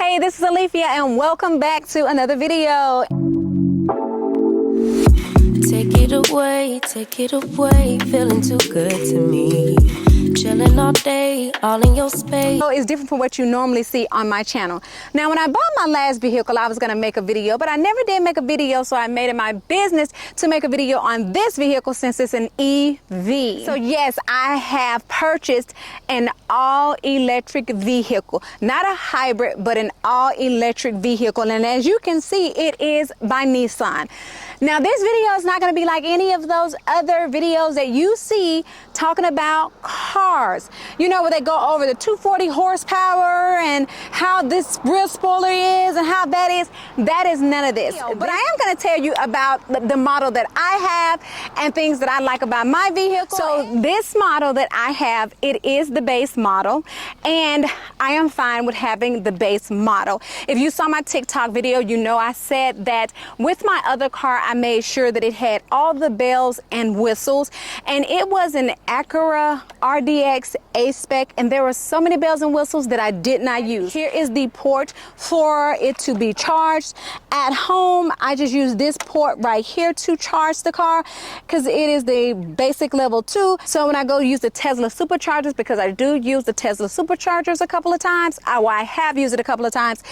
Hey, this is Alifia and welcome back to another video. Take it away, feeling too good to me. Chilling all day, all in your space. So it's different from what you normally see on my channel. Now, when I bought my last vehicle, I was gonna make a video, but I never did make a video, so I made it my business to make a video on this vehicle since it's an EV. So yes, I have purchased an all-electric vehicle, not a hybrid, but an all-electric vehicle. And as you can see, it is by Nissan. Now, this video is not going to be like any of those other videos that you see talking about cars. You know, where they go over the 240 horsepower and how this rear spoiler is and how that is. That is none of this. But I am going to tell you about the model that I have and things that I like about my vehicle. So this model that I have, it is the base model, and I am fine with having the base model. If you saw my TikTok video, you know I said that with my other car, I made sure that it had all the bells and whistles, and it was an Acura RDX A-Spec, and there were so many bells and whistles that I did not use. Here is the port for it to be charged. At home, I just use this port right here to charge the car because it is the basic level 2. So when I go use the Tesla superchargers, because I do use the Tesla superchargers a couple of times, I have used it a couple of times,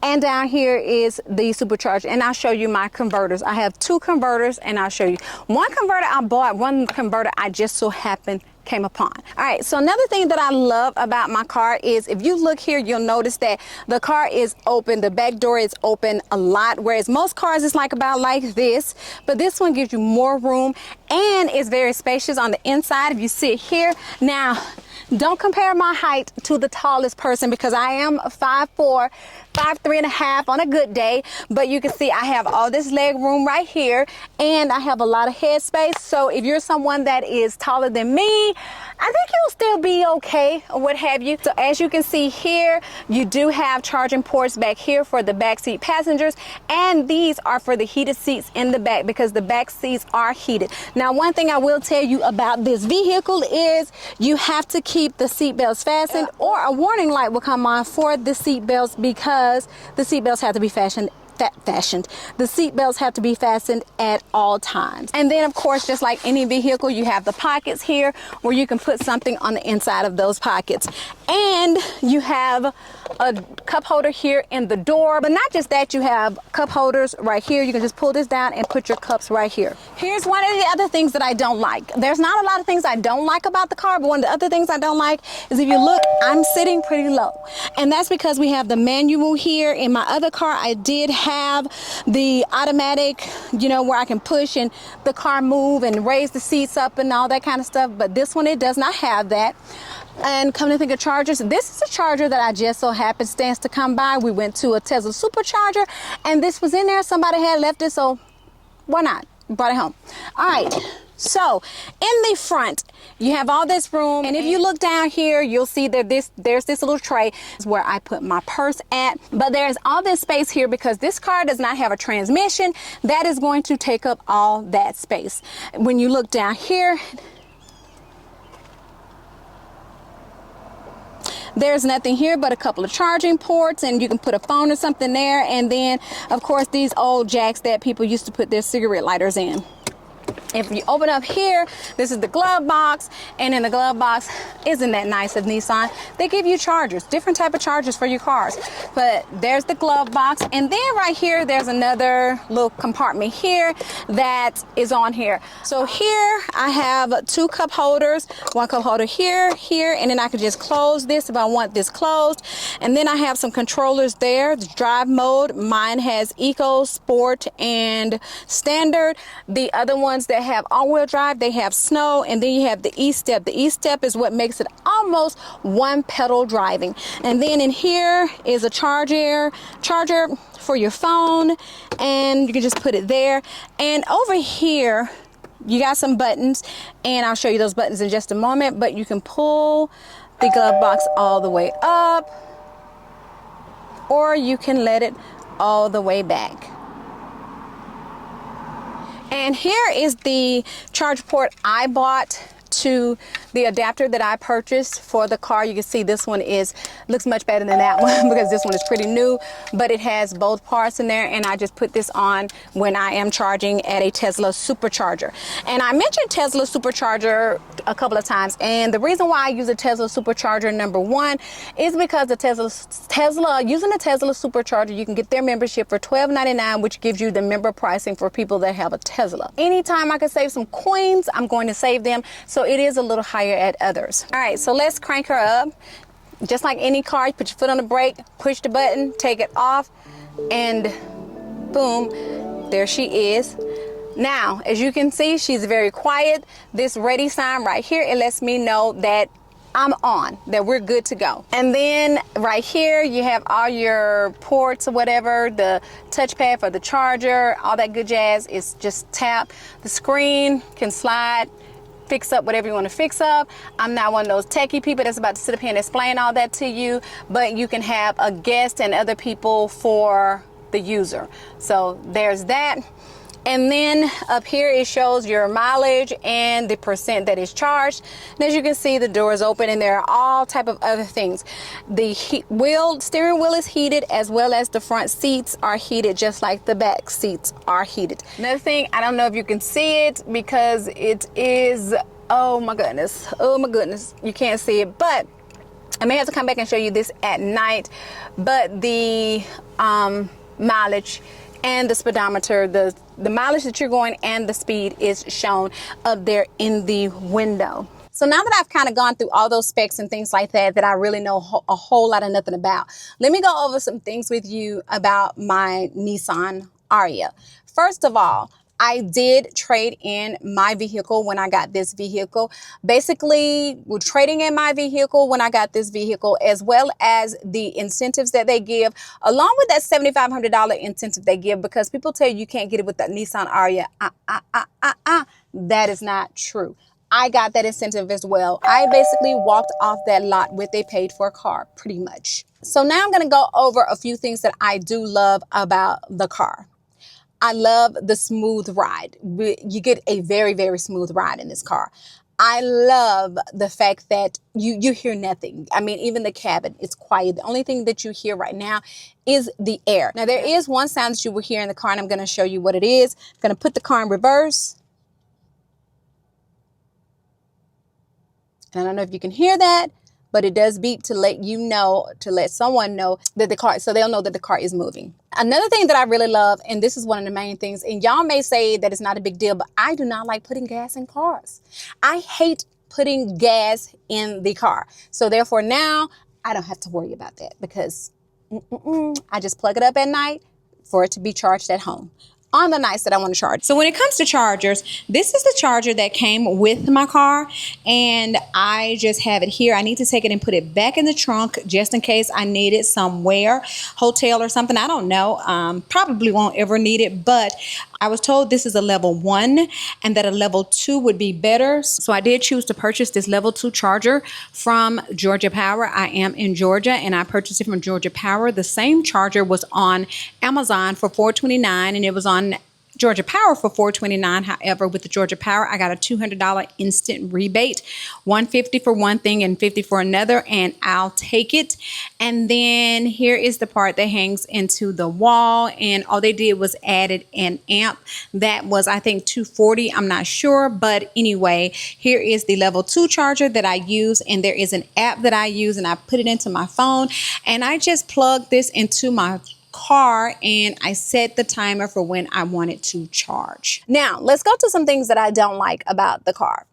and down here is the supercharger, and I'll show you my converters. I have 2 converters, and I'll show you. One converter I bought, one converter I just so happened came upon. All right, so another thing that I love about my car is if you look here, you'll notice that the car is open. The back door is open a lot, whereas most cars is like about like this, but this one gives you more room and it's very spacious on the inside. If you sit here now, don't compare my height to the tallest person because I am 5'4", 5'3.5" on a good day, but you can see I have all this leg room right here and I have a lot of head space. So if you're someone that is taller than me, I think you'll still be okay or what have you. So as you can see here, you do have charging ports back here for the backseat passengers, and these are for the heated seats in the back because the back seats are heated. Now, one thing I will tell you about this vehicle is you have to keep the seat belts fastened, or a warning light will come on for the seat belts because the seat belts have to be fastened. The seat belts have to be fastened at all times. And then, of course, just like any vehicle, you have the pockets here where you can put something on the inside of those pockets. And you have a cup holder here in the door, but not just that, you have cup holders right here. You can just pull this down and put your cups right here. Here's one of the other things that I don't like. There's not a lot of things I don't like about the car, but one of the other things I don't like is if you look, I'm sitting pretty low. And that's because we have the manual here. In my other car, I did have the automatic, you know, where I can push and the car move and raise the seats up and all that kind of stuff. But this one, it does not have that. And come to think of chargers, this is a charger that I just so happenstance to come by. We went to a Tesla supercharger and this was in there. Somebody had left it, so why not? Brought it home. All right. So in the front, you have all this room, and if you look down here, you'll see that there's this little tray where I put my purse at. But there's all this space here because this car does not have a transmission. That is going to take up all that space. When you look down here, there's nothing here but a couple of charging ports, and you can put a phone or something there. And then, of course, these old jacks that people used to put their cigarette lighters in. If you open up here, this is the glove box, and in the glove box, isn't that nice of Nissan? They give you chargers, different type of chargers for your cars. But there's the glove box, and then right here, there's another little compartment here that is on here. So here, I have 2 cup holders, 1 cup holder here, and then I can just close this if I want this closed. And then I have some controllers there, the drive mode. Mine has Eco, Sport, and Standard. The other ones that have all-wheel drive, they have snow, and then you have the E-step. The E-step is what makes it almost one pedal driving. And then in here is a charger for your phone, and you can just put it there. And over here you got some buttons, and I'll show you those buttons in just a moment, but you can pull the glove box all the way up, or you can let it all the way back. And here is the charge port I bought to The adapter that I purchased for the car, you can see this one looks much better than that one because this one is pretty new, but it has both parts in there, and I just put this on when I am charging at a Tesla supercharger. And I mentioned Tesla supercharger a couple of times, and the reason why I use a Tesla supercharger, number one, is because using the Tesla supercharger, you can get their membership for $12.99, which gives you the member pricing for people that have a Tesla. Anytime I can save some coins, I'm going to save them, so it is a little higher at others. All right, so let's crank her up. Just like any car, you put your foot on the brake, push the button, take it off, and boom, there she is. Now, as you can see, she's very quiet. This ready sign right here, it lets me know that I'm on, that we're good to go. And then right here, you have all your ports or whatever, the touchpad for the charger, all that good jazz. Is just tap. The screen can slide, fix up whatever you want to fix up. I'm not one of those techie people that's about to sit up here and explain all that to you, but you can have a guest and other people for the user. So there's that. And then up here it shows your mileage and the percent that is charged. And as you can see, the door is open, and there are all type of other things. The steering wheel is heated, as well as the front seats are heated, just like the back seats are heated. Another thing, I don't know if you can see it because it is, oh my goodness, you can't see it, but I may have to come back and show you this at night. But the mileage and the speedometer, the mileage that you're going and the speed is shown up there in the window. So now that I've kind of gone through all those specs and things like that I really know a whole lot of nothing about, let me go over some things with you about my Nissan Ariya. First of all, I did trade in my vehicle when I got this vehicle. Basically, we're trading in my vehicle when I got this vehicle, as well as the incentives that they give, along with that $7,500 incentive they give, because people tell you can't get it with that Nissan Ariya. That is not true. I got that incentive as well. I basically walked off that lot with a paid for car, pretty much. So now I'm going to go over a few things that I do love about the car. I love the smooth ride. You get a very, very smooth ride in this car. I love the fact that you hear nothing. I mean, even the cabin is quiet. The only thing that you hear right now is the air. Now, there is one sound that you will hear in the car, and I'm going to show you what it is. I'm going to put the car in reverse. And I don't know if you can hear that, but it does beep to let you know, to let someone know that the car, so they'll know that the car is moving. Another thing that I really love, and this is one of the main things, and y'all may say that it's not a big deal, but I do not like putting gas in cars. I hate putting gas in the car. So therefore now I don't have to worry about that, because I just plug it up at night for it to be charged at home on the nights that I want to charge. So when it comes to chargers, this is the charger that came with my car, and I just have it here. I need to take it and put it back in the trunk just in case I need it somewhere, hotel or something. I don't know. Probably won't ever need it, but I was told this is a level 1 and that a level 2 would be better. So I did choose to purchase this level 2 charger from Georgia Power. I am in Georgia, and I purchased it from Georgia Power. The same charger was on Amazon for $4.29, and it was on Georgia Power for $4.29. However, with the Georgia Power, I got a $200 instant rebate, $150 for one thing and $50 for another, and I'll take it. And then here is the part that hangs into the wall, and all they did was added an amp that was, I think, $240. I'm not sure, but anyway, here is the level 2 charger that I use, and there is an app that I use, and I put it into my phone, and I just plug this into my car, and I set the timer for when I want it to charge. Now, let's go to some things that I don't like about the car.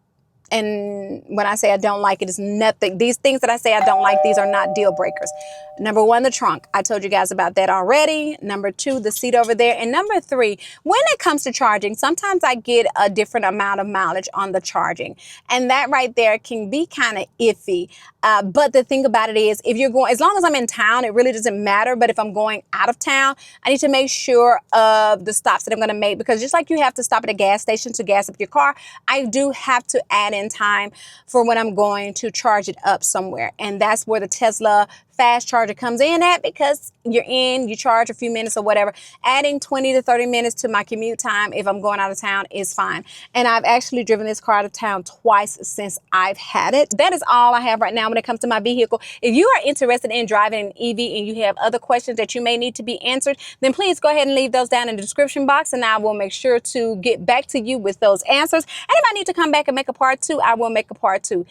And when I say I don't like it, it's nothing. These things that I say I don't like, these are not deal breakers. Number 1, the trunk. I told you guys about that already. Number 2, the seat over there. And number 3, when it comes to charging, sometimes I get a different amount of mileage on the charging. And that right there can be kind of iffy. But the thing about it is, if you're going, as long as I'm in town, it really doesn't matter. But if I'm going out of town, I need to make sure of the stops that I'm going to make. Because just like you have to stop at a gas station to gas up your car, I do have to add in time for when I'm going to charge it up somewhere. And that's where the Tesla fast charger comes in at, because you charge a few minutes or whatever. Adding 20 to 30 minutes to my commute time if I'm going out of town is fine. And I've actually driven this car out of town twice since I've had it. That is all I have right now when it comes to my vehicle. If you are interested in driving an EV and you have other questions that you may need to be answered, then please go ahead and leave those down in the description box, and I will make sure to get back to you with those answers. And if I need to come back and make a part 2, I will make a part 2.